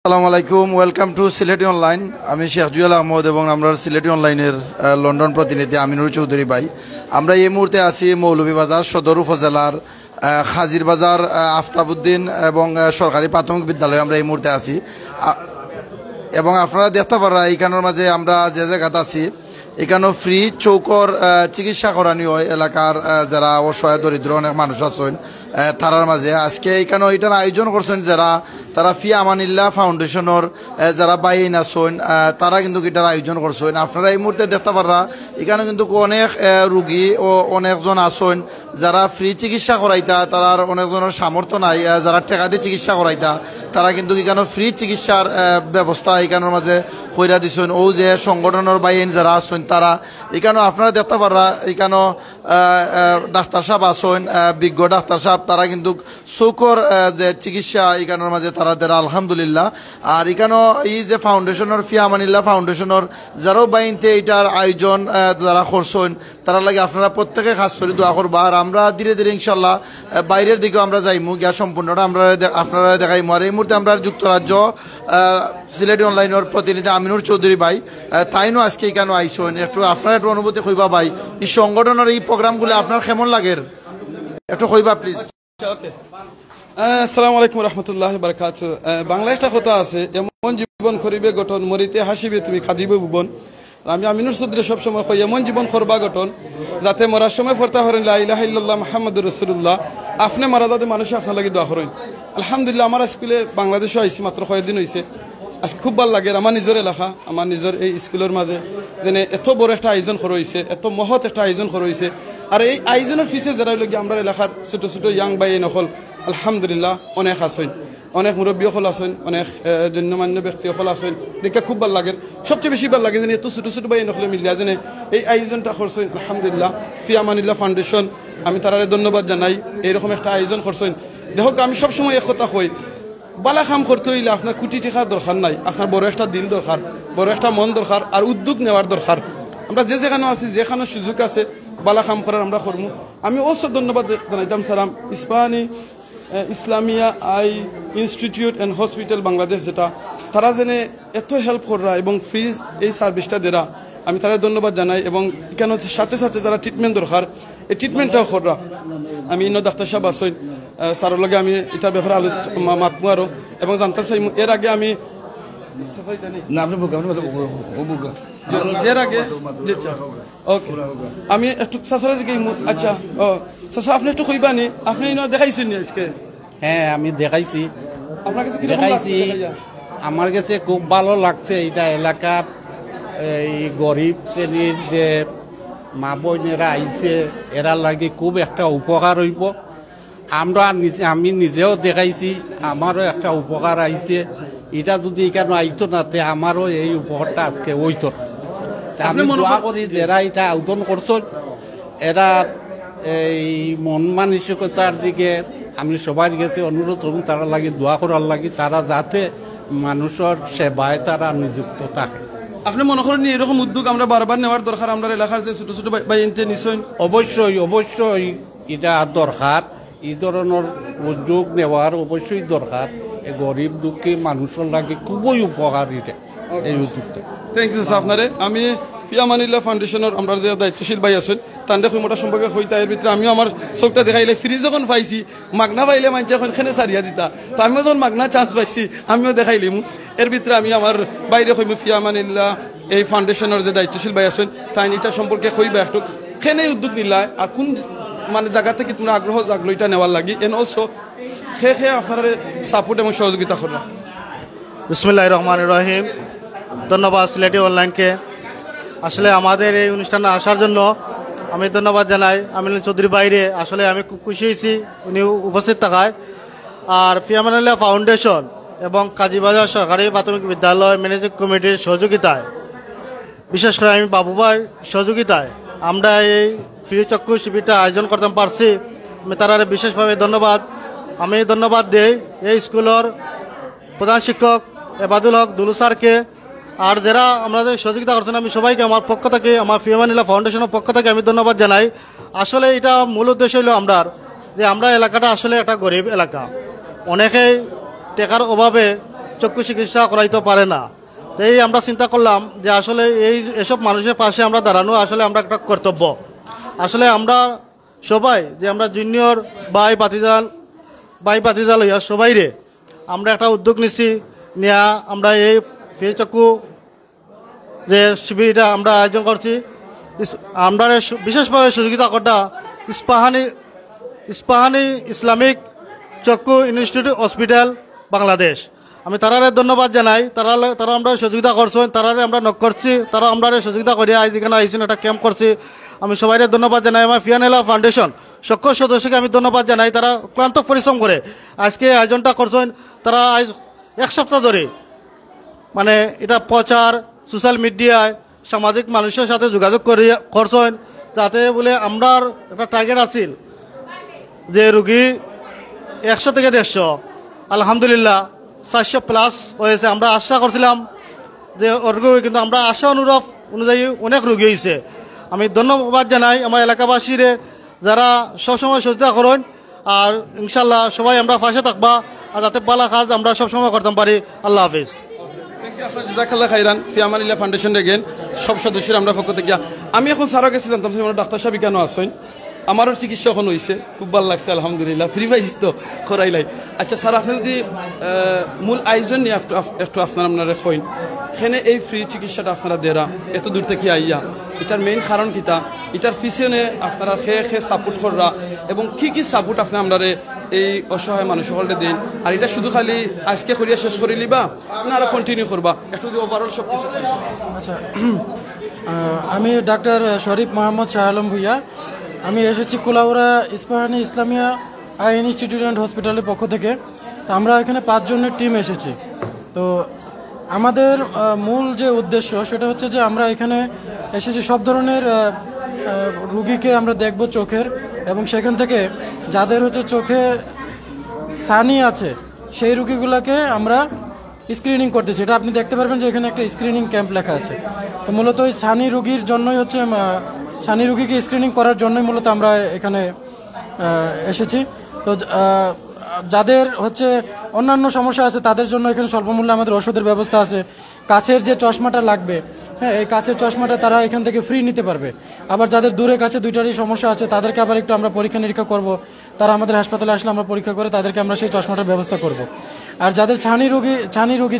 আসসালামু আলাইকুম, welcome to Sylheti online. আমি শেখ জুয়েল আহমদ এবং আমরা সিলেটি অনলাইনের লন্ডন প্রতিনিধি আমিনুর চৌধুরী ভাই। আমরা এই মুহূর্তে আছি মৌলভীবাজার সদর উপজেলার খাজির বাজার আফতাবউদ্দিন এবং সরকারি প্রাথমিক বিদ্যালয়ে আমরা এই মুহূর্তে আছি এবং আপনারা দেখতে পারা এইখানের মাঝে আমরা যে জায়গাতে আছি এখানেও ফ্রি চৌকর চিকিৎসা করানি হয় এলাকার যারা অসহায় দরিদ্র অনেক মানুষ আছেন তারার মাঝে। আজকে এখানেও এটার আয়োজন করছেন যারা তারা ফি আমানিল্লাহ ফাউন্ডেশনের যারা বাইন আছেন তারা কিন্তু এটার আয়োজন করছেন। আপনারা এই মুহূর্তে দেখতে পারা এখানে কিন্তু অনেক রুগী ও অনেকজন আছেন যারা ফ্রি চিকিৎসা করাইতা, তারার অনেকজনের সামর্থ্য নাই, যারা টাকা দিয়ে চিকিৎসা করাইতা তারা কিন্তু এখানে ফ্রি চিকিৎসার ব্যবস্থা এখানের মাঝে কইরা দিছেন। ও যে সংগঠনের বাইন যারা আছেন তারা এখানেও আপনারা দেখতে পারা এখানেও ডাক্তার সাহেব আছেন, বিজ্ঞ ডাক্তার সাহেব, তারা কিন্তু চৌকর যে চিকিৎসা এখানের মাঝে তারা দেরা আলহামদুলিল্লাহ। আর এখানেও এই যে ফাউন্ডেশনের ফি আমানিল্লাহ ফাউন্ডেশনের যারাও বাইনতে এটার আয়োজন যারা করছেন তারা লাগে আপনারা প্রত্যেকে খাস করে দোয়া করবা। আর আমরা ধীরে ধীরে ইনশাল্লাহ বাইরের দিকেও আমরা যাইমু গিয়া সম্পূর্ণটা আমরা আপনারা দেখাইমু। আর এই মুহূর্তে আমরা যুক্তরাজ্য সিলেটি অনলাইনের প্রতিনিধি আমিনুর চৌধুরী ভাই তাইনও আজকে এখানে আইসেন। একটু আপনার একটু অনুভূতি কইবা ভাই, এই সংগঠনের এই প্রোগ্রামগুলো আপনার কেমন লাগে একটু কইবা প্লিজ। আসসালামু আলাইকুম রহমতুল্লাহ বারাকাতু। বাংলা একটা কথা আছে, এমন জীবন করিবে গঠন মরিতে হাসিবে তুমি খাদিবে ভুবন। আমি আমিনুর চৌধুরী সবসময় কই এমন জীবন করবা গঠন যাতে মরার সময় ফরতা হরেন লা ইলাহা ইল্লাল্লাহ মুহাম্মাদুর রাসূলুল্লাহ। আপনি মারা যাতে মানুষ আপনার লাগে দোয়া করেন। আলহামদুলিল্লাহ আমার স্কুলে বাংলাদেশে আইসি মাত্র কয়েকদিন হয়েছে, আজকে খুব ভালো লাগে। আমার নিজের এলাকা আমার নিজের এই স্কুলের মাঝে যেন এত বড় একটা আয়োজন করা হয়েছে, এত মহৎ একটা আয়োজন করা হয়েছে। আর এই আয়োজনের পিছিয়ে যারা হইল আমরা এলাকার ছোট ছোট ইয়াং বাই নকল আলহামদুলিল্লাহ অনেক আছেন, অনেক মুরব্বী সকল আছেন, অনেক গণ্যমান্য ব্যক্তি সকল আছেন, দেখে খুব ভালো লাগে। সবচেয়ে বেশি ভালো লাগে যেন এত ছোট ছোট বাই নকলে মিলিয়া যেন এই আয়োজনটা করছেন আলহামদুলিল্লাহ। ফি আমানিল্লাহ ফাউন্ডেশন আমি তারারে ধন্যবাদ জানাই, এইরকম একটা আয়োজন করছেন। দেখো আমি সবসময় এক কথা কই, বালা কাম করতে হইলে আপনার কোটি টাকার দরকার নাই, আপনার বড় একটা দিল দরকার, বড় একটা মন দরকার, আর উদ্যোগ নেওয়ার দরকার। আমরা যে যেখানে আছি যেখানে সুযোগ আছে বালা কাম করার আমরা করবো। আমি অবশ্য ধন্যবাদ জানাইতাম সালাম Islamia eye institute and hospital Bangladesh, যেটা তারা যেনে এত হেল্প করা এবং ফ্রি এই সার্ভিসটা দেরা আমি তারা ধন্যবাদ জানাই। এবং কেন সাথে সাথে যারা ট্রিটমেন্ট দরকার এই ট্রিটমেন্টটাও করা। আমি ইন্ন ডাক্তার সাহেব আসেন স্যারের লগে আমি এটার ব্যাপারে মাতমু আরো এবং জানতে চাই। এর আগে আমি এর আগে ওকে আমি একটু চাচারা জিজ্ঞে আচ্ছা ও চাচা আপনি একটু কইবানি, আপনি দেখাইছেন আজকে? হ্যাঁ আমি দেখাইছি, আপনার কাছে দেখাইছি। আমার কাছে খুব ভালো লাগছে। এটা এলাকার এই গরিব শ্রেণীর যে মা বোনেরা আইছে এরা লাগে খুব একটা উপকার হইব। আমি নিজেও দেখাইছি, আমারও একটা উপকার আইছে। এটা যদি এখানে আইতো না তে আমারও এই উপকারটা আজকে হইতো। আমি দোয়া করি যারা এটা আয়োজন করছো এরা এই মন মানসিকতার দিকে আমি সবার কাছে অনুরোধ করুন তারা লাগে দোয়া করার লাগে, তারা যাতে মানুষের সেবায় তারা নিযুক্ত থাকে। আপনি মনে করেন এরকম উদ্যোগ আমরা বারবার নেওয়ার দরকার? আমরা এলাকার যে ছোট ছোট ভাই নিশ্চয় অবশ্যই অবশ্যই এটা দরকার, এই ধরনের উদ্যোগ নেওয়ার অবশ্যই দরকার। গরিব দুঃখী মানুষের লাগে খুবই উপকার এটা এই উদ্যোগটা। থ্যাংক ইউ স্যার আপনারে। আমি ফি আমানিল্লাহ ফাউন্ডেশনের আমরা যে দায়িত্বশীল ভাই আছেন তান্ডে মোটা সম্পর্কে হইতা এর ভিতরে আমিও আমার চোখটা দেখাইলে ফ্রি যখন পাইছি মাগনা পাইলে মানুষ এখন খেনে সারিয়া দিতা, তো আমিও যখন মাগনা চান্স পাইছি আমিও দেখাইলিম। এর ভিতরে আমি আমার বাইরে কইম ফি আমানিল্লাহ এই ফাউন্ডেশনের যে দায়িত্বশীল ভাই আছেন তাই এটা সম্পর্কে কইবা একটু খেনে উদ্যোগ নিলায় আর কোন মানে জায়গা থেকে তোমরা আগ্রহ জাগলো এটা নেওয়ার লাগি এন অলসো খেয়ে আপনারা সাপোর্ট এবং সহযোগিতা করলাম। বিসমিল্লাহির রহমানির রহিম। ধন্যবাদ সিলেটি অনলাইনকে আসলে আমাদের এই অনুষ্ঠানে আসার জন্য আমি ধন্যবাদ জানাই আমিনুল চৌধুরী বাইরে। আসলে আমি খুব খুশি হয়েছি উনি উপস্থিত থাকায়। আর ফি আমানিল্লাহ ফাউন্ডেশন এবং কাজীবাজার সরকারি প্রাথমিক বিদ্যালয় ম্যানেজিং কমিটির সহযোগিতায়, বিশেষ করে আমি বাবু ভাই সহযোগিতায় আমরা এই ফ্রি চক্ষু শিবিরটা আয়োজন করতে পারছি। আমি তারা বিশেষভাবে আমি ধন্যবাদ দিই এই স্কুলের প্রধান শিক্ষক এবাদুল হক দুলু স্যারকে। আর যারা আমাদের সহযোগিতা করছেন আমি সবাইকে আমার পক্ষ থেকে, আমার ফি আমানিল্লাহ ফাউন্ডেশনের পক্ষ থেকে আমি ধন্যবাদ জানাই। আসলে এটা মূল উদ্দেশ্য হলো আমরা এলাকাটা আসলে একটা গরিব এলাকা, অনেকেই টাকার অভাবে চক্ষু চিকিৎসা করাইতে পারে না। তো এই আমরা চিন্তা করলাম যে আসলে এসব মানুষের পাশে আমরা দাঁড়ানো আসলে আমরা একটা কর্তব্য। আসলে আমরা সবাই যে আমরা জুনিয়র ভাই ভাতিজা লইয়া সবাই রে আমরা একটা উদ্যোগ নিছি নেয়া, আমরা এই ফ্রি চক্ষু যে শিবিরটা আমরা আয়োজন করছি, আমরা বিশেষভাবে সহযোগিতা করা ইস্পাহানি ইসলামিক চক্ষু ইনস্টিটিউট হসপিটাল বাংলাদেশ। আমি তারারে ধন্যবাদ জানাই, তারা আমরা সহযোগিতা করছেন, তারারে আমরা নক করছি, তারা আমরা সহযোগিতা করি আজ এখানে আইসেন, একটা ক্যাম্প করছি। আমি সবাই ধন্যবাদ জানাই। আমার ফিয়ানেলা ফাউন্ডেশন সকল সদস্যকে আমি ধন্যবাদ জানাই, তারা ক্লান্ত পরিশ্রম করে আজকে আয়োজনটা করছেন। তারা আজ এক সপ্তাহ ধরে মানে এটা প্রচার সোশ্যাল মিডিয়ায় সামাজিক মানুষের সাথে যোগাযোগ করছেন, যাতে বলে আমরা একটা টার্গেট আছিল যে রুগী 100 থেকে 150, আলহামদুলিল্লাহ 400+ হয়েছে। আমরা আশা করছিলাম যে রুগী, কিন্তু আমরা আশা অনুযায়ী অনেক রুগী হয়েছে। আমি ধন্যবাদ জানাই আমার এলাকাবাসীরে যারা সবসময় সহযোগিতা করেন, আর ইনশাল্লাহ সবাই আমরা পাশে থাকবা, আর যাতে ভালো কাজ আমরা সবসময় করতে পারি। আল্লাহ হাফিজ। জাজাকাল্লাহ খাইরান। ফিয়ামানিল্লাহ ফাউন্ডেশন রেগেন সব সদস্যরা আমরা পক্ষ থেকে। আমি এখন স্যারের কাছে জানতাম ডাক্তার সাহেব কেন আসেন, আমারও চিকিৎসা এখন হয়েছে, খুব ভালো লাগছে আলহামদুলিল্লাহ, ফ্রি পাইছি তো করাইলাই। আচ্ছা স্যার, আপনি যদি মূল আয়োজন নিয়ে একটু আপনারা কইন, এখানে এই ফ্রি চিকিৎসাটা আপনারা দেরা এত দূর থেকে আইয়া, এটার মেইন কারণ কিতা, এটার পিছনে আপনারা খেয়ে সাপোর্ট কররা এবং কি সাপোর্ট আপনি আমরা এই অসহায় মানুষ সকলকে দিন, আর এটা শুধু খালি আজকে করিয়া শেষ করে লিবা না আরো কন্টিনিউ করবা, একটু যদি ওভারঅল সব কিছু। আচ্ছা, আমি ডাক্তার শরীফ মোহাম্মদ শাহ আলম ভুইয়া। আমি এসেছি Kulaura Ispahani Islamia eye institute and হসপিটালের পক্ষ থেকে। তো আমরা এখানে 5 জনের টিম এসেছি। তো আমাদের মূল যে উদ্দেশ্য সেটা হচ্ছে যে আমরা এখানে এসেছি সব ধরনের রুগীকে আমরা দেখব চোখের, এবং সেখান থেকে যাদের হচ্ছে চোখে ছানি আছে সেই রুগীগুলোকে আমরা স্ক্রিনিং করতেছি। এটা আপনি দেখতে পারবেন যে এখানে একটা স্ক্রিনিং ক্যাম্প লেখা আছে। তো মূলত ওই ছানি রুগীর জন্যই হচ্ছে ছানি রুগীকে স্ক্রিনিং করার জন্যই মূলত আমরা এখানে এসেছি। তো যাদের হচ্ছে অন্যান্য সমস্যা আছে তাদের জন্য এখানে স্বল্পমূল্যে আমাদের ওষুধের ব্যবস্থা আছে। কাছের যে চশমাটা লাগবে, হ্যাঁ, এই কাছের চশমাটা তারা এখান থেকে ফ্রি নিতে পারবে। আবার যাদের দূরে কাছে দুইটারই সমস্যা আছে তাদেরকে আবার একটু আমরা পরীক্ষা নিরীক্ষা করব, তারা আমাদের হাসপাতালে আসলে আমরা পরীক্ষা করে তাদেরকে আমরা সেই চশমাটার ব্যবস্থা করব। আর যাদের ছানি রোগী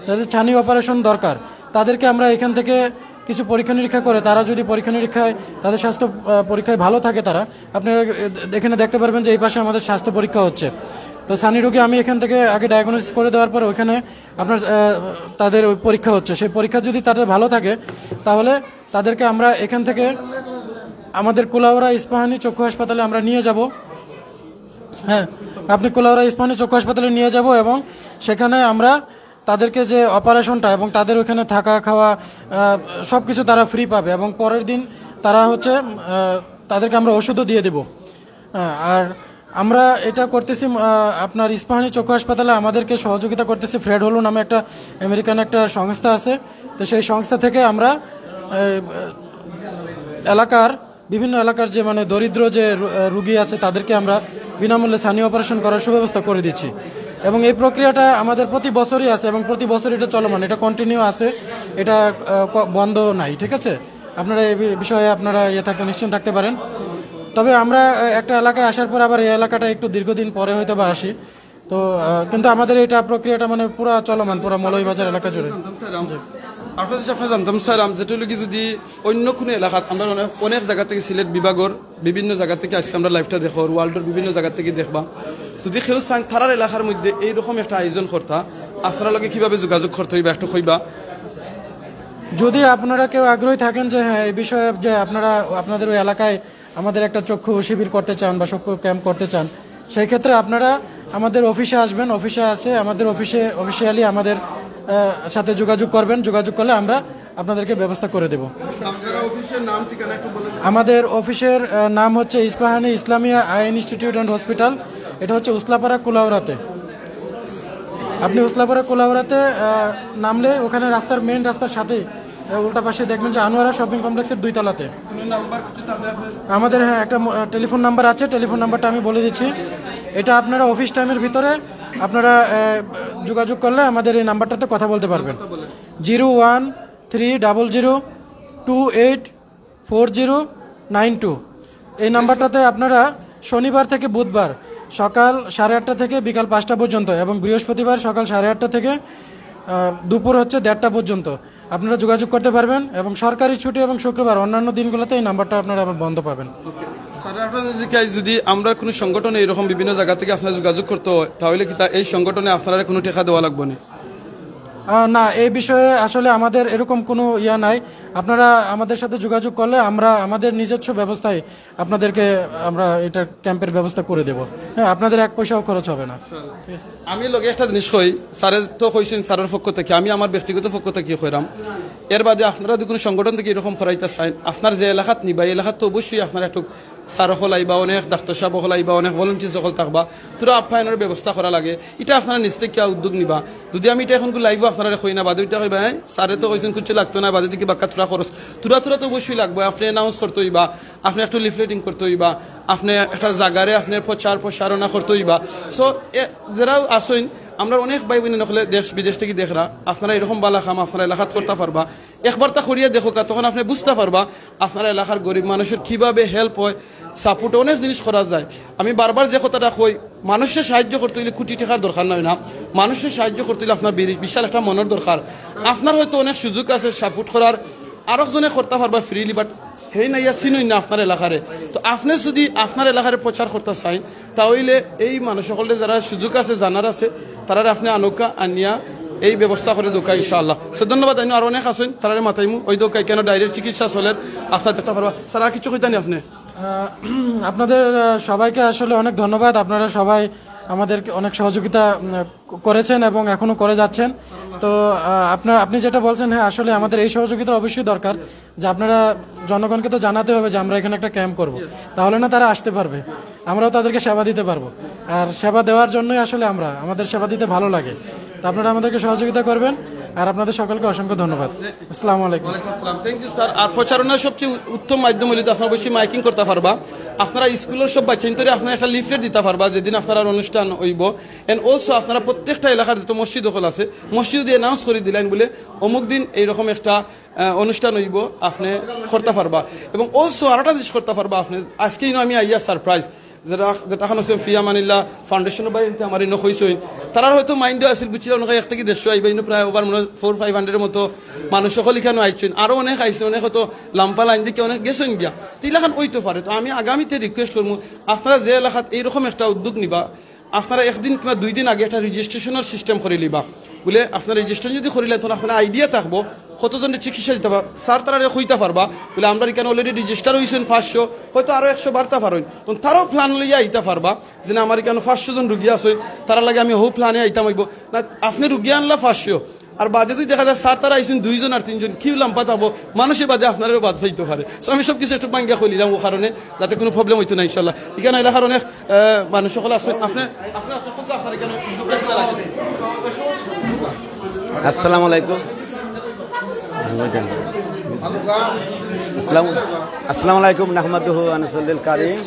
যাদের ছানি অপারেশন দরকার তাদেরকে আমরা এখান থেকে কিছু পরীক্ষা নিরীক্ষা করে, তারা যদি পরীক্ষা নিরীক্ষায় তাদের স্বাস্থ্য পরীক্ষায় ভালো থাকে, তারা আপনারা এখানে দেখতে পারবেন যে এই পাশে আমাদের স্বাস্থ্য পরীক্ষা হচ্ছে। তো ছানি রোগী আমি এখান থেকে আগে ডায়াগনোসিস করে দেওয়ার পর ওইখানে আপনার তাদের ওই পরীক্ষা হচ্ছে, সেই পরীক্ষা যদি তাদের ভালো থাকে তাহলে তাদেরকে আমরা এখান থেকে আমাদের কুলাউড়া ইস্পাহানি চক্ষু হাসপাতালে আমরা নিয়ে যাব। হ্যাঁ, আপনি কুলাউড়া ইস্পাহানি চক্ষু হাসপাতালে নিয়ে যাব এবং সেখানে আমরা তাদেরকে যে অপারেশনটা এবং তাদের ওখানে থাকা খাওয়া সব কিছু তারা ফ্রি পাবে, এবং পরের দিন তারা হচ্ছে তাদেরকে আমরা ওষুধও দিয়ে দেব। আর আমরা এটা করতেছি আপনার ইস্পাহানি চক্ষু হাসপাতালে আমাদেরকে সহযোগিতা করতেছে ফ্রেড হলো নামে একটা আমেরিকান একটা সংস্থা আছে। তো সেই সংস্থা থেকে আমরা বিভিন্ন এলাকার যে মানে দরিদ্র যে রুগী আছে তাদেরকে আমরা বিনামূল্যে ছানি অপারেশন করার সুব্যবস্থা করে দিচ্ছি। এবং এই প্রক্রিয়াটা আমাদের প্রতি বছরই আছে এবং প্রতি বছর এটা চলমান, এটা কন্টিনিউ আছে, এটা বন্ধ নাই। ঠিক আছে, আপনারা এই বিষয়ে আপনারা থাকতে নিশ্চিন্ত থাকতে পারেন। তবে আমরা একটা এলাকায় আসার পর আবার এই এলাকাটা একটু দীর্ঘদিন পরে হয়তো বা আসি, তো কিন্তু আমাদের এটা প্রক্রিয়াটা মানে পুরো চলমান, পুরো মৌলভীবাজার এলাকা জুড়ে। আপনাদের আপনি জানতাম স্যার, যেটা লোক যদি অন্য কোনো এলাকাত আমরা অনেক জায়গা থেকে সিলেট বিভাগের বিভিন্ন জায়গা থেকে আজকে আমরা লাইভটা দেখো, ওয়ার্ল্ডের বিভিন্ন জায়গা থেকে দেখবা, যদি কেউ চান থারার এলাকার মধ্যে এইরকম একটা আয়োজন করতা, আপনারা লগে কিভাবে যোগাযোগ করতে হইবা একটু কইবা। যদি আপনারা কেউ আগ্রহী থাকেন যে হ্যাঁ এই বিষয়ে যে আপনাদের ওই এলাকায় আমাদের একটা চক্ষু শিবির করতে চান বা চক্ষু ক্যাম্প করতে চান, সেই ক্ষেত্রে আপনারা আমাদের অফিসে আসবেন, অফিসে আছে আমাদের অফিসিয়ালি আমাদের সাথে যোগাযোগ করবেন, যোগাযোগ করলে আমরা আপনাদেরকে ব্যবস্থা করে দেব। আমাদের অফিসের নাম হচ্ছে Ispahani Islamia eye institute and hospital, এটা হচ্ছে উসলাপাড়া কুলাউড়াতে। আপনি উসলাপাড়া কুলাউড়াতে নামলে ওখানে রাস্তার মেইন রাস্তার সাথেই উল্টা পাশে দেখবেন যে আনোয়ারা শপিং কমপ্লেক্সের 2 তলাতে আমাদের হ্যাঁ একটা টেলিফোন নাম্বার আছে, টেলিফোন নাম্বারটা আমি বলে দিচ্ছি। এটা আপনারা অফিস টাইমের ভিতরে আপনারা যোগাযোগ করলে আমাদের এই নাম্বারটাতে কথা বলতে পারবেন 01300284092। এই নাম্বারটাতে আপনারা শনিবার থেকে বুধবার সকাল 8:30 থেকে বিকাল 5টা পর্যন্ত এবং বৃহস্পতিবার সকাল 8:30 থেকে দুপুর হচ্ছে 1:30 পর্যন্ত আপনারা যোগাযোগ করতে পারবেন। এবং সরকারি ছুটি এবং শুক্রবার অন্যান্য দিনগুলোতে এই নাম্বারটা আপনারা আবার বন্ধ পাবেন। স্যার আপনাদের যদি আমরা কোনো সংগঠনে এরকম বিভিন্ন জায়গা থেকে আপনারা যোগাযোগ করতে হয় তাহলে কি এই সংগঠনে আপনারা কোনো টাকা দেওয়া লাগবে না? না, এই বিষয়ে আসলে আমাদের এরকম কোনো ইয়া নাই। আপনারা আমাদের সাথে যোগাযোগ করলে আমরা আমাদের নিজস্ব ব্যবস্থায় আপনাদেরকে আমরা এটার ক্যাম্পের ব্যবস্থা করে দেব। হ্যাঁ, আপনাদের 1 পয়সাও খরচ হবে না। আমি লগে একটা জিনিস কই, স্যারে তো কইছেন স্যারের পক্ষ থেকে, আমি আমার ব্যক্তিগত পক্ষ থেকে কইরাম, এর বাদে আপনারা যদি কোনো সংগঠন থেকে এরকম করাইতে চান, আপনার যে এলাকাত নিবা এই এলাকাত তো অবশ্যই আপনারা একটু স্যার হল আইবা, অনেক ডাক্তার সাহেব হল আইবা, অনেক ভলেন্টিয়ার সকল থাকবা, তোরা আপ্যায়নের ব্যবস্থা করা লাগে। এটা আপনারা নিজ থেকে উদ্যোগ নিবা। যদি আমি এটা এখন লাইভ আপনারা কই না, বাদে ওইটা কইবা স্যারে তো কইছেন কিছু লাগতো না, বাদে দিকে বাক্কা তোরা খরচ তোরা তো অবশ্যই লাগবে। আপনি অ্যানাউন্স করতে হইবা, আপনি একটু লিফলেটিং করতে হইবা, আপনি একটা জায়গারে আপনার প্রচারণা করতে হইবা। সো যারা আসেন আমরা অনেক ভাই বোন নকলে দেশ বিদেশ থেকে দেখরা আপনারা এরকম বালা খাম আপনারা এলাকাত করতে পারবা। একবার তা করিয়া দেখো তখন আপনি বুঝতে পারবা আপনারা এলাকার গরিব মানুষের কিভাবে হেল্প হয়, সাপোর্ট অনেক জিনিস করা যায়। আমি বারবার যে কথাটা কই, মানুষের সাহায্য করতে হইলে কোটি টাকার দরকার নয় না, মানুষের সাহায্য করতে হইলে আপনার বিশাল একটা মনের দরকার। আপনার হয়তো অনেক সুযোগ আছে সাপোর্ট করার, আরেকজনে করতে পারবা ফ্রিলি, বাট হেই না ইয়া চিনুই না আপনার এলাকারে। তো আপনি যদি আপনার এলাকারে প্রচার করতে চাই তাহলে এই মানুষ সকলে যারা সুযোগ আছে জানার আছে তারা আপনি আনুকা আনিয়া এই ব্যবস্থা করে দোকা ইনশাআল্লাহ। সো ধন্যবাদ। আমি আর অনেক আছেন তারা মাথাইমু ওই দোকায় কেন ডাইরেক্ট চিকিৎসা চলে আপনার দেখতে পারবা। স্যার আর কিছু কইতানি আপনি? আপনাদের সবাইকে আসলে অনেক ধন্যবাদ। আপনারা সবাই আমাদেরকে অনেক সহযোগিতা করেছেন এবং এখনো করে যাচ্ছেন। তো আপনি যেটা বলছেন, হ্যাঁ আসলে আমাদের এই সহযোগিতা অবশ্যই দরকার, যে আপনারা জনগণকে তো জানাতে হবে যে আমরা এখানে একটা ক্যাম্প করব, তাহলে না তারা আসতে পারবে, আমরাও তাদেরকে সেবা দিতে পারবো। আর সেবা দেওয়ার জন্যই আসলে আমাদের সেবা দিতে ভালো লাগে। তো আপনারা আমাদেরকে সহযোগিতা করবেন। আর আপনাদের সকলকে অসংখ্য ধন্যবাদ। আসসালামু আলাইকুম। Thank you sir. আর প্রচারণার সবচেয়ে উত্তম মাধ্যম হইলে তো আপনারা অবশ্যই মাইকিং করতে পারবা। আপনারা স্কুলের সব বাচ্চা ধরে আপনারা একটা লিফলেট দিতে পারবা যেদিন আপনার অনুষ্ঠান হইব। এন্ড অলসো আপনারা প্রত্যেকটা এলাকার যত মসজিদ দখল আছে মসজিদ দিয়ে অ্যানাউন্স করে দিলেন বলে অমুক দিন এইরকম একটা অনুষ্ঠান হইব, আপনি করতে পারবা। এবং অলসো আর একটা জিনিস করতে পারবা আপনি, আজকেই আমি আইয়া সারপ্রাইজ যেটা হচ্ছে ফিয়া মানিল্লা ফাউন্ডেশনের বাই আমার ইনো হয়েছে, তারা হয়তো মাইন্ডে আসছিল বুঝছিল অনেক 1 থেকে 150 আইবা, ইনো প্রায় ওভার 400-500 মতো মানুষ সকল এখানে আইছেন, আরও অনেক আইসেন, অনেক হয়তো লাম্পা লাইন দিকে অনেক গেছেন গিয়া, তো এলাকান ওইতে পারে। তো আমি আগামীতে রিকোয়েস্ট করবো আপনারা যে এলাকাত এইরকম একটা উদ্যোগ নিবা, আপনারা 1 দিন কিংবা 2 দিন আগে একটা রেজিস্ট্রেশনের সিস্টেম করে লিবা বলে আপনার রেজিস্ট্রেশন যদি করিলে তখন আপনার আইডিয়া থাকবো কতজনের চিকিৎসা দিতে পারবা। স্যার তারা হইতে পারবা বলে আমরা এখানে অলরেডি রেজিস্টার হয়েছেন 500, হয়তো আরও 100 বাড়তে পারেন, তখন তারাও প্ল্যান লইয়া আইতে পারবা যে না আমার এখানে 500 জন রুগী আছে, তারা লাগে আমি প্ল্যানে আইতাম হইব না। আপনি রুগী আনলা 500 আর বাদে যদি দেখা যায় স্যার তারা আইসেন 2 জন আর 3 জন, কি লাম্পা পাবো মানুষের বাদে আপনারও বাদ হইতে পারে। সো আমি সব কিছু একটু বাঙ্গিয়া খুলিলাম ও কারণে যাতে কোনো প্রবলেম হইতো না ইনশাল্লাহ। এখানে এলাকার অনেক মানুষ সকল আসেন, আসসালামু আলাইকুম। আসসালামু আলাইকুম নাহমাদুহু ওয়া নুসাল্লিল কারীম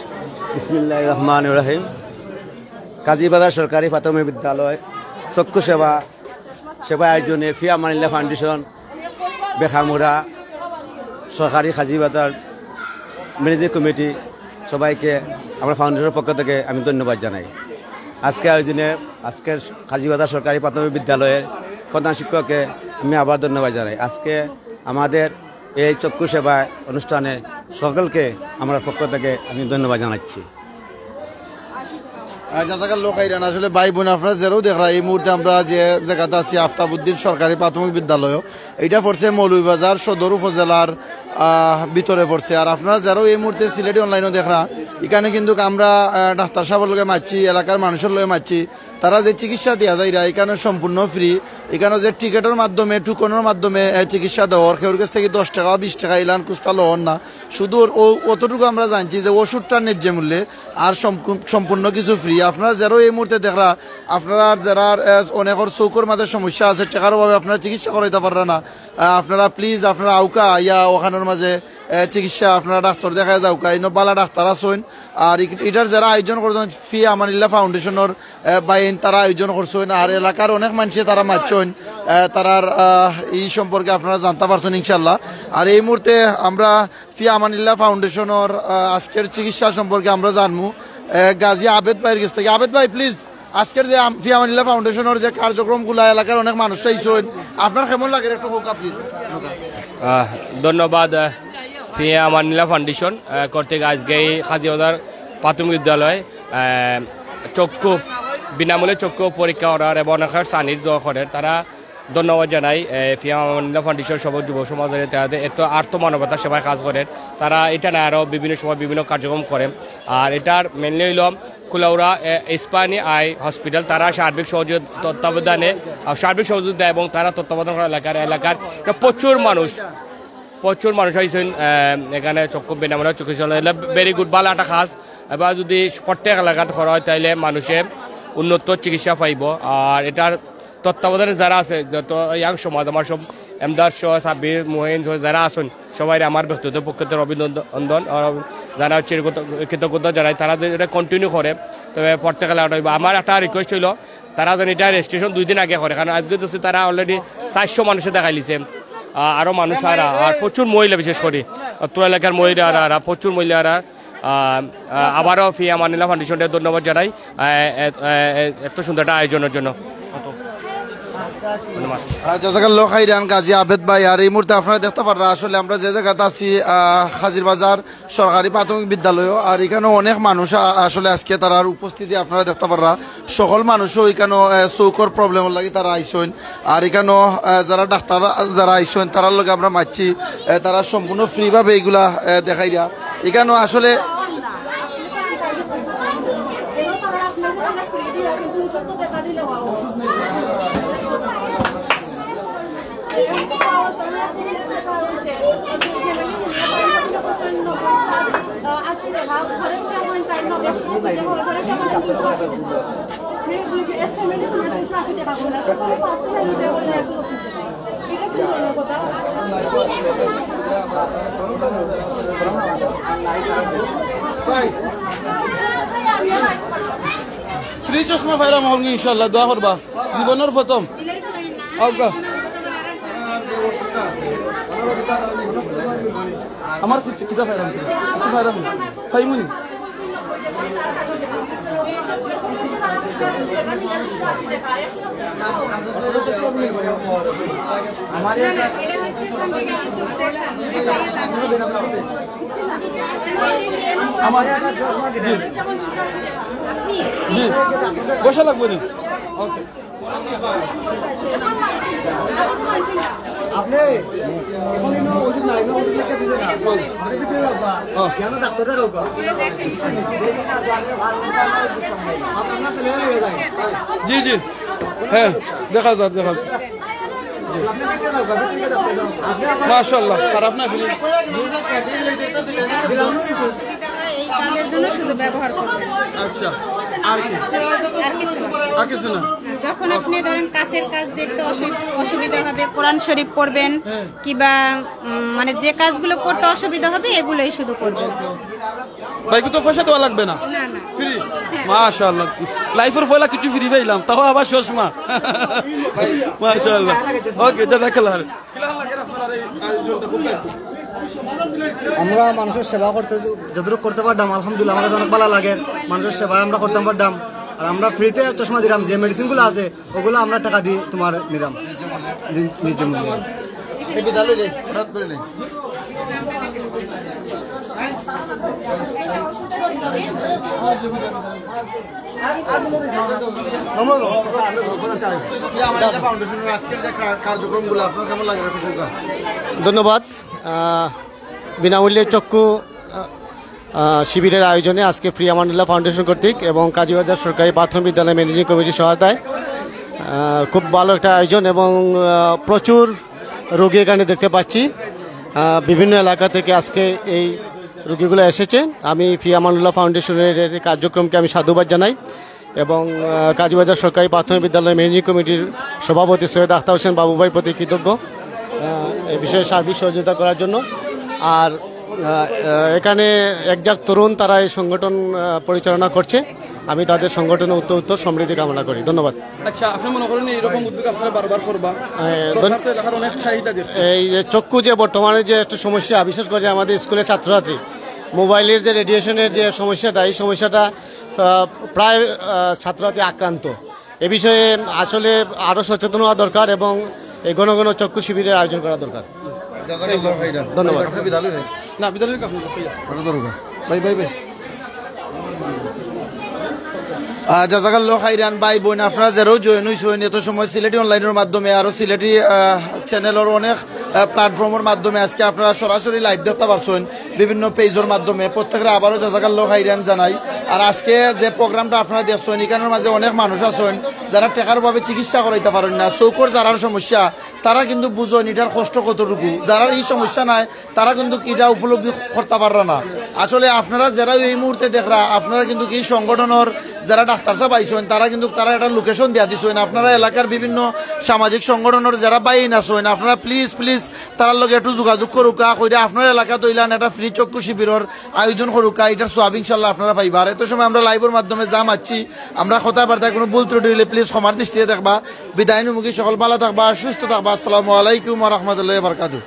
বিসমিল্লাহির রহমানির রহিম। কাজীবাজার সরকারি প্রাথমিক বিদ্যালয় চক্ষু সেবা আয়োজনে ফিয়া মানিল্লা ফাউন্ডেশন, বেখামুরা সরকারি কাজীবাজার ম্যানেজিং কমিটি সবাইকে আমরা ফাউন্ডেশনের পক্ষ থেকে আমি ধন্যবাদ জানাই। আজকে আয়োজনে আজকের কাজীবাজার সরকারি প্রাথমিক বিদ্যালয়ের প্রধান শিক্ষককে আমি আবার ধন্যবাদ জানাই। আজকে আমাদের এই চক্ষু সেবা অনুষ্ঠানে সকলকে আমার পক্ষ থেকে আমি ধন্যবাদ জানাচ্ছি। লোক আইরান আসলে ভাই বোন আপনারা যেরাও দেখরা এই মুহূর্তে আমরা যে জায়গাতে আছি আফতাবউদ্দিন সরকারি প্রাথমিক বিদ্যালয়, এটা পড়ছে মৌলভীবাজার সদর উপজেলার ভিতরে পড়ছে। আর আপনারা যারাও এই মুহূর্তে সিলেটি অনলাইনও দেখরা এখানে কিন্তু আমরা ডাক্তার সাহেবের লগে মারছি, এলাকার মানুষের লগে মারছি, তারা যে চিকিৎসা দেওয়া যায় এখানে সম্পূর্ণ ফ্রি। এখানে যে টিকেটের মাধ্যমে টুকনের মাধ্যমে চিকিৎসা দেওয়ার কেউর কাছ থেকে 10 টাকা 20 টাকা ইলান কুস্তা লন না, শুধু অতটুকু আমরা জানছি যে ওষুধটা ন্যায্য মূল্যে আর সম্পূর্ণ কিছু ফ্রি। আপনারা যারাও এই মুহূর্তে দেখরা আপনারা যারা অনেকের চৌকর মাঝে সমস্যা আছে, টাকার অভাবে আপনারা চিকিৎসা করাইতে পারেন না, আপনারা প্লিজ আপনারা আউকা ইয়া ওখানে আপনার মাঝে চিকিৎসা আপনারা ডাক্তার দেখা যাও কাইন বালা ডাক্তার আছেন আর এটার যারা আয়োজন করছেন ফি আমানিল্লাহ ফাউন্ডেশনের বাইন তারা আয়োজন করছেন আর এলাকার অনেক মানুষে তারা মারছেন তারার এই সম্পর্কে আপনারা জানতে পারছেন ইনশাল্লাহ। আর এই মুহূর্তে আমরা ফি আমানিল্লাহ ফাউন্ডেশনের আজকের চিকিৎসা সম্পর্কে আমরা জানবো গাজী আবেদ ভাইয়ের কাছ থেকে। আবেদ ভাই প্লিজ, আজকের যে ফি আমানিল্লাহ ফাউন্ডেশনের যে কার্যক্রমগুলো এলাকার অনেক মানুষ চাইছেন আপনার কেমন লাগে একটু হোকা প্লিজ। ধন্যবাদ ফি আমানিল্লাহ ফাউন্ডেশন কর্তৃক আজকে এই খাদিবাজার প্রাথমিক বিদ্যালয় চক্ষু বিনামূল্যে চক্ষু পরীক্ষা করার এবং অনেকের সান্নিধ্য করেন তারা ধন্যবাদ জানাই ফি আমানিল্লাহ ফাউন্ডেশন সব যুব সমাজের তাদের এত আর্থ মানবতা সেবায় কাজ করেন তারা এটা না আরও বিভিন্ন সময় বিভিন্ন কার্যক্রম করেন। আর এটার মেনলি হইল কুলাউড়া ইস্পানি আই হসপিটাল তারা সার্বিক তত্ত্বাবধানে সার্বিক সহযোগিতা এবং তারা তত্ত্বাবধান করা এলাকার প্রচুর মানুষ হয়েছেন এখানে চক্ষু বিনামূল্যে চিকিৎসা ভেরি গুড ভালো একটা কাজ। এবার যদি প্রত্যেক এলাকাত করা হয় তাইলে মানুষের উন্নত চিকিৎসা পাইব। আর এটার তত্ত্বাবধানে যারা আছে যত ইয়াং সমাজ আমার সব এমদাদ সহ সাব্বির মোহিন যারা আছেন সবাই আমার ব্যক্তিগত পক্ষে অভিনন্দন যারা হচ্ছে কৃতজ্ঞতা জানাই তারা এটা কন্টিনিউ করে। তবে প্রত্যেক এলাকাটা আমার একটা রিকোয়েস্ট হইল তারা যেন এটা রেজিস্ট্রেশন 2 দিন আগে করে, কারণ আজকে তো তারা অলরেডি 400 মানুষে দেখাই লিছে আরও মানুষ আর প্রচুর মহিলা বিশেষ করে তোর এলাকার মহিলারা প্রচুর মহিলারা আবারও ফি আমানিল্লাহ ফাউন্ডেশনকে ধন্যবাদ জানাই এত সুন্দর একটা আয়োজনের জন্য। জাযাকাল্লাহু খাইরান গাজী আবেদ ভাই। আর এই মুহূর্তে আপনারা দেখতে পারা আসলে আমরা যে জায়গাতে আছি হাজিরবাজার সরকারি প্রাথমিক বিদ্যালয় আর এখানেও অনেক মানুষ আসলে আজকে তার উপস্থিতি আপনারা দেখতে পারা সকল মানুষও এখানে চৌকর প্রবলেমের লাগে তারা আইসেন। আর এখানেও যারা ডাক্তার যারা আইসেন তারার লগে আমরা মারছি তারা সম্পূর্ণ ফ্রিভাবে এইগুলা দেখাইরা এখানেও আসলে ফ্রি চশমা ফাইরাম হল ইনশাল্লাহ দোয়া করবা জীবনের প্রথম আমার কিতা ফাইরাম কিছু ফাইরাম ফাইমুনি জি বসা লাগবে নি আপনি ওষুধ নাই না ওষুধ লিখে দিবেন না কেন ডাক্তারের আপনার ছেলে হয়ে যায় জি জি হ্যাঁ দেখা যাক মাশাআল্লাহ। আর আপনার এই কাজের জন্য শুধু ব্যবহার করবেন। আচ্ছা আর কিছু না যখন আপনি ধরেন কাছের কাজ দেখতে অসুবিধা হবে কোরআন শরীফ পড়বেন কিংবা মানে যে কাজগুলো করতে অসুবিধা হবে এগুলোই শুধু করবেন। ভাই তো পয়সা দেওয়া লাগবে না ফ্রি মাশাআল্লাহ লাইফের পয়লা কিছু ফ্রি পাইলাম তাও আবার চশমা মাশাআল্লাহ ওকে জাযাকাল্লাহ। আমরা মানুষের সেবা করতে যতটুকু করতে পারতাম আলহামদুলিল্লাহ আমাদের অনেক ভালো লাগে মানুষের সেবা আমরা করতে পারতাম। আর আমরা ফ্রিতে চশমা দিলাম যে মেডিসিনগুলো আছে ওগুলো আমরা টাকা দিয়ে তোমার নিলাম নিজের মূল্যে। ধন্যবাদ। বিনামূল্যে চক্ষু শিবিরের আয়োজনে আজকে ফ্রি আমানিল্লাহ ফাউন্ডেশন কর্তৃক এবং কাজীবাজার সরকারি প্রাথমিক বিদ্যালয় ম্যানেজিং কমিটির সহায়তায় খুব ভালো একটা আয়োজন এবং প্রচুর রোগী এখানে দেখতে পাচ্ছি। বিভিন্ন এলাকা থেকে আজকে এই রোগীগুলো এসেছে। আমি ফি আমানিল্লাহ ফাউন্ডেশনের কার্যক্রমকে আমি সাধুবাদ জানাই এবং কাজীবাজার সরকারি প্রাথমিক বিদ্যালয় ম্যানেজিং কমিটির সভাপতি সৈয়দ আখতার হোসেন বাবু ভাইয়ের প্রতি কৃতজ্ঞ এই বিষয়ে সার্বিক সহযোগিতা করার জন্য। আর এখানে একজাক তরুণ তারা এই সংগঠন পরিচালনা করছে। আমি তাদের সংগঠনের উত্তর সমৃদ্ধি কামনা করি। ধন্যবাদ। আচ্ছা, আপনি মনে করেন এরকম উদ্যোগ আপনারা বারবার করবা? এলাকার অনেক চাহিদা দেখছি। এই যে চক্ষু যে বর্তমানে যে একটা সমস্যা, বিশেষ করে আমাদের স্কুলের ছাত্রছাত্রী মোবাইলের যে রেডিয়েশনের যে সমস্যাটা, এই সমস্যাটা প্রায় ছাত্রছাত্রী আক্রান্ত। এ বিষয়ে আসলে আরও সচেতন হওয়া দরকার এবং এই ঘন ঘন চক্ষু শিবিরের আয়োজন করা দরকার। ধন্যবাদ। না, বিদ্যালয়ের জাজাকাল্লাহ খাইরান ভাই বোন, আপনারা যারাও জয়েন হয়েছেন এত সময় সিলেটি অনলাইনের মাধ্যমে আরও সিলেটি চ্যানেলের অনেক প্ল্যাটফর্মের মাধ্যমে আজকে আপনারা সরাসরি লাইভ দেখতে পারছেন বিভিন্ন পেজের মাধ্যমে। প্রত্যেকের আবারও জাজাকাল্লাহ খাইরান জানাই। আর আজকে যে প্রোগ্রামটা আপনারা দেখছেন এখানের মাঝে অনেক মানুষ আছেন যারা টেকারভাবে চিকিৎসা করাইতে পারেন না। চৌকর যারার সমস্যা তারা কিন্তু বুঝেন এটার কষ্ট কতটুকু, যারা এই সমস্যা নাই তারা কিন্তু এটা উপলব্ধি করতে পাররা না। আসলে আপনারা যারা এই মুহূর্তে দেখরা, আপনারা কিন্তু এই সংগঠনের যারা ডাক্তার সাহেব আইসেন তারা কিন্তু তারা একটা লোকেশন দিয়া দিচ্ছেন। আপনারা এলাকার বিভিন্ন সামাজিক সংগঠনের যারা বাইন আছেন আপনারা প্লিজ প্লিজ তার লগে একটু যোগাযোগ করুকা, কইরা আপনার এলাকা তৈলান একটা ফ্রি চক্ষু শিবিরের আয়োজন করুকা। এটার সব ইনশাল্লাহ আপনারা পাইবা। আর এত সময় আমরা লাইভের মাধ্যমে যা মাচ্ছি আমরা কথাবার্তায় কোনো ভুল ত্রুটি হইলে প্লিজ ক্ষমার দৃষ্টিতে দেখবা। বিদায়নুমুখী সকল ভালো থাকবা, সুস্থ থাকবা। আসসালামু আলাইকুম ওয়া রাহমাতুল্লাহি ওয়া বারাকাতুহু।